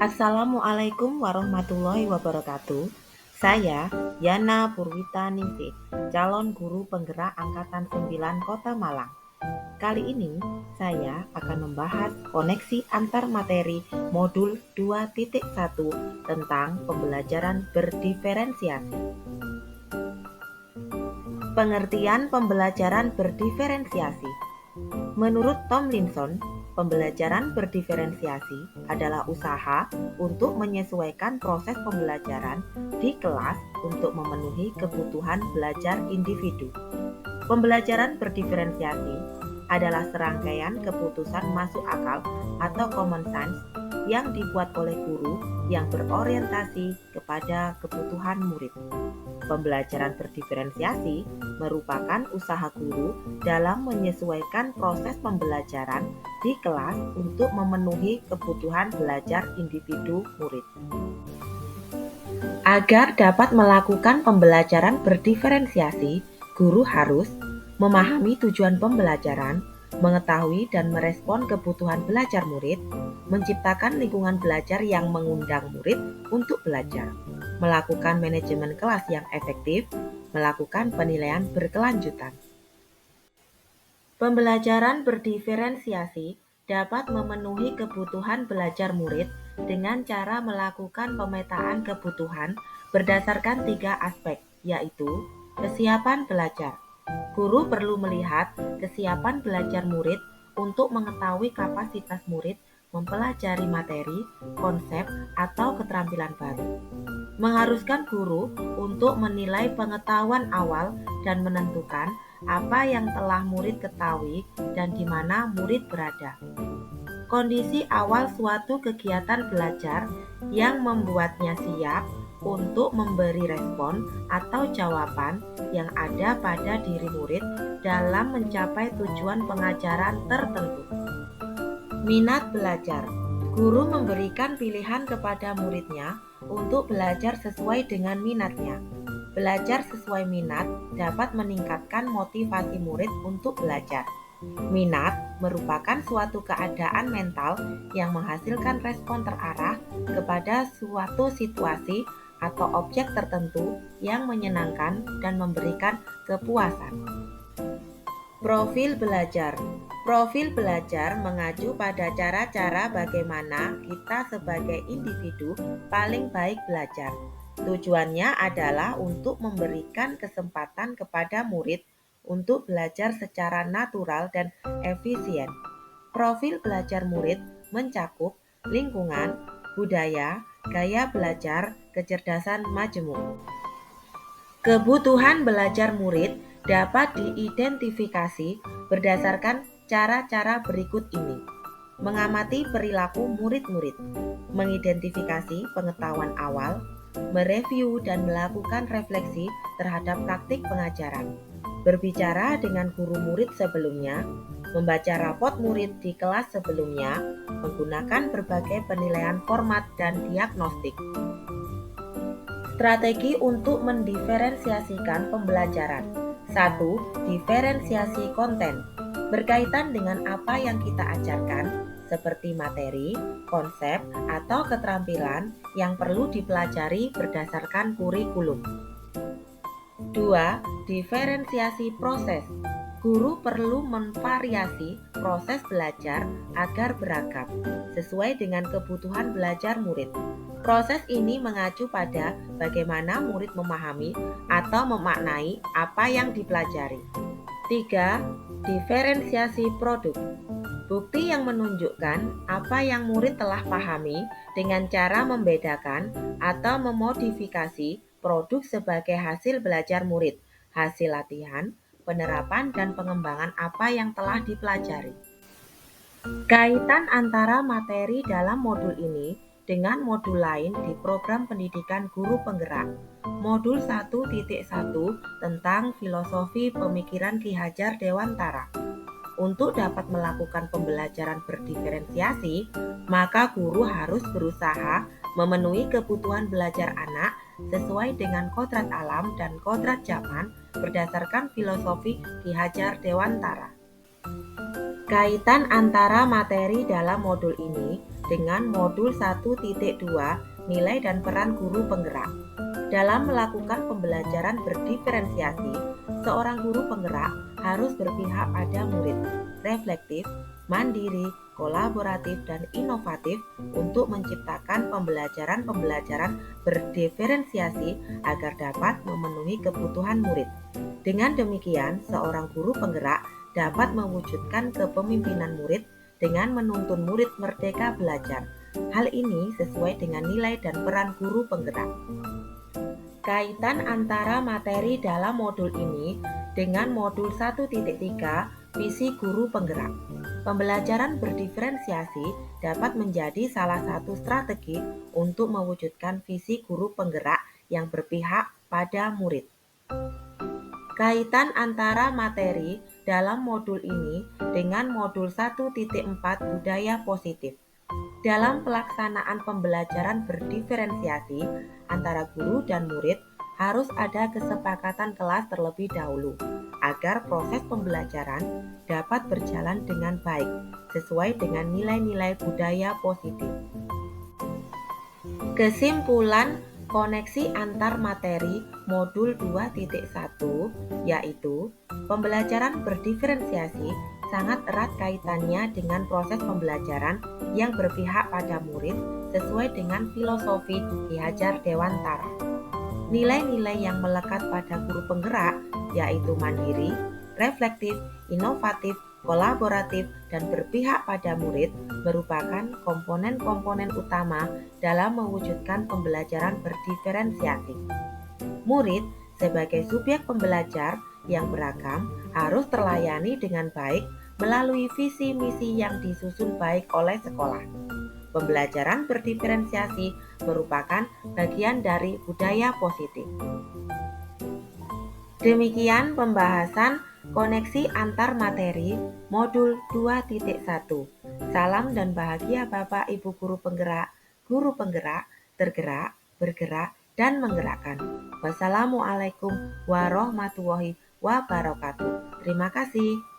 Assalamualaikum warahmatullahi wabarakatuh. Saya Yana Purwita Ningsih, calon guru penggerak Angkatan 9 Kota Malang. Kali ini saya akan membahas koneksi antar materi modul 2.1 tentang pembelajaran berdiferensiasi. Pengertian pembelajaran berdiferensiasi. Menurut Tomlinson, pembelajaran berdiferensiasi adalah usaha untuk menyesuaikan proses pembelajaran di kelas untuk memenuhi kebutuhan belajar individu. Pembelajaran berdiferensiasi adalah serangkaian keputusan masuk akal atau common sense yang dibuat oleh guru yang berorientasi kepada kebutuhan murid. Pembelajaran berdiferensiasi merupakan usaha guru dalam menyesuaikan proses pembelajaran di kelas untuk memenuhi kebutuhan belajar individu murid. Agar dapat melakukan pembelajaran berdiferensiasi, guru harus memahami tujuan pembelajaran, mengetahui dan merespon kebutuhan belajar murid, menciptakan lingkungan belajar yang mengundang murid untuk belajar, melakukan manajemen kelas yang efektif, melakukan penilaian berkelanjutan. Pembelajaran berdiferensiasi dapat memenuhi kebutuhan belajar murid dengan cara melakukan pemetaan kebutuhan berdasarkan 3 aspek, yaitu kesiapan belajar. Guru perlu melihat kesiapan belajar murid untuk mengetahui kapasitas murid mempelajari materi, konsep, atau keterampilan baru. Mengharuskan guru untuk menilai pengetahuan awal dan menentukan apa yang telah murid ketahui dan di mana murid berada. Kondisi awal suatu kegiatan belajar yang membuatnya siap untuk memberi respon atau jawaban yang ada pada diri murid dalam mencapai tujuan pengajaran tertentu. Minat belajar. Guru memberikan pilihan kepada muridnya untuk belajar sesuai dengan minatnya. Belajar sesuai minat dapat meningkatkan motivasi murid untuk belajar. Minat merupakan suatu keadaan mental yang menghasilkan respon terarah kepada suatu situasi atau objek tertentu yang menyenangkan dan memberikan kepuasan. Profil belajar. Profil belajar mengacu pada cara-cara bagaimana kita sebagai individu paling baik belajar. Tujuannya adalah untuk memberikan kesempatan kepada murid untuk belajar secara natural dan efisien. Profil belajar murid mencakup lingkungan, budaya, gaya belajar, kecerdasan majemuk. Kebutuhan belajar murid dapat diidentifikasi berdasarkan cara-cara berikut ini. Mengamati perilaku murid-murid, mengidentifikasi pengetahuan awal, mereview dan melakukan refleksi terhadap praktik pengajaran, berbicara dengan guru murid sebelumnya, membaca rapot murid di kelas sebelumnya, menggunakan berbagai penilaian format dan diagnostik. Strategi untuk mendiferensiasikan pembelajaran. 1. Diferensiasi konten. Berkaitan dengan apa yang kita ajarkan, seperti materi, konsep, atau keterampilan yang perlu dipelajari berdasarkan kurikulum. 2. Diferensiasi proses. Guru perlu memvariasi proses belajar agar beragam, sesuai dengan kebutuhan belajar murid. Proses ini mengacu pada bagaimana murid memahami atau memaknai apa yang dipelajari. 3. Diferensiasi produk. Bukti yang menunjukkan apa yang murid telah pahami dengan cara membedakan atau memodifikasi produk sebagai hasil belajar murid, hasil latihan, penerapan dan pengembangan apa yang telah dipelajari. Kaitan antara materi dalam modul ini dengan modul lain di program pendidikan guru penggerak. Modul 1.1 tentang filosofi pemikiran Ki Hajar Dewantara. Untuk dapat melakukan pembelajaran berdiferensiasi, maka guru harus berusaha memenuhi kebutuhan belajar anak sesuai dengan kodrat alam dan kodrat zaman berdasarkan filosofi Ki Hajar Dewantara. Kaitan antara materi dalam modul ini dengan modul 1.2 nilai dan peran guru penggerak. Dalam melakukan pembelajaran berdiferensiasi, seorang guru penggerak harus berpihak pada murid, reflektif, mandiri, kolaboratif, dan inovatif untuk menciptakan pembelajaran-pembelajaran berdiferensiasi agar dapat memenuhi kebutuhan murid. Dengan demikian, seorang guru penggerak dapat mewujudkan kepemimpinan murid dengan menuntun murid merdeka belajar. Hal ini sesuai dengan nilai dan peran guru penggerak. Kaitan antara materi dalam modul ini dengan modul 1.3 visi guru penggerak. Pembelajaran berdiferensiasi dapat menjadi salah satu strategi untuk mewujudkan visi guru penggerak yang berpihak pada murid. Kaitan antara materi dalam modul ini dengan modul 1.4 budaya positif. Dalam pelaksanaan pembelajaran berdiferensiasi antara guru dan murid harus ada kesepakatan kelas terlebih dahulu agar proses pembelajaran dapat berjalan dengan baik sesuai dengan nilai-nilai budaya positif. Kesimpulan koneksi antar materi modul 2.1 yaitu pembelajaran berdiferensiasi sangat erat kaitannya dengan proses pembelajaran yang berpihak pada murid sesuai dengan filosofi Ki Hajar Dewantara. Nilai-nilai yang melekat pada guru penggerak yaitu mandiri, reflektif, inovatif, kolaboratif, dan berpihak pada murid merupakan komponen-komponen utama dalam mewujudkan pembelajaran berdiferensiasi. Murid sebagai subjek pembelajar yang beragam harus terlayani dengan baik melalui visi misi yang disusun baik oleh sekolah. Pembelajaran berdiferensiasi merupakan bagian dari budaya positif. Demikian pembahasan koneksi antar materi modul 2.1. Salam dan bahagia Bapak Ibu guru penggerak, tergerak, bergerak, dan menggerakkan. Wassalamualaikum warahmatullahi wabarakatuh. Terima kasih.